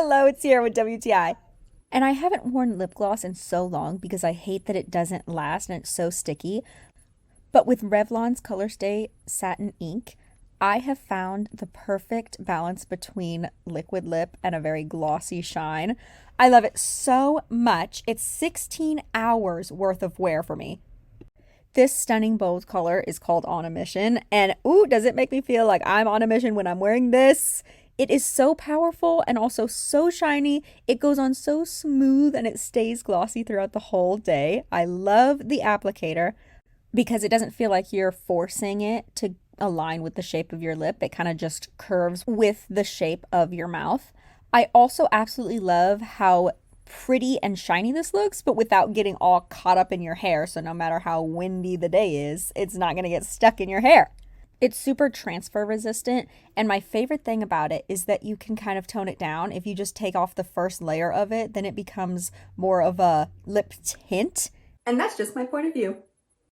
Hello, it's Sierra with WTI. And I haven't worn lip gloss in so long because I hate that it doesn't last and it's so sticky. But with Revlon's Colorstay Satin Ink, I have found the perfect balance between liquid lip and a very glossy shine. I love it so much. It's 16 hours worth of wear for me. This stunning bold color is called On a Mission, and ooh, does it make me feel like I'm on a mission when I'm wearing this? It is so powerful and also so shiny. It goes on so smooth and it stays glossy throughout the whole day. I love the applicator because it doesn't feel like you're forcing it to align with the shape of your lip. It kind of just curves with the shape of your mouth. I also absolutely love how pretty and shiny this looks, but without getting all caught up in your hair. So no matter how windy the day is, it's not going to get stuck in your hair. It's super transfer resistant, and my favorite thing about it is that you can kind of tone it down. If you just take off the first layer of it, then it becomes more of a lip tint. And that's just my point of view.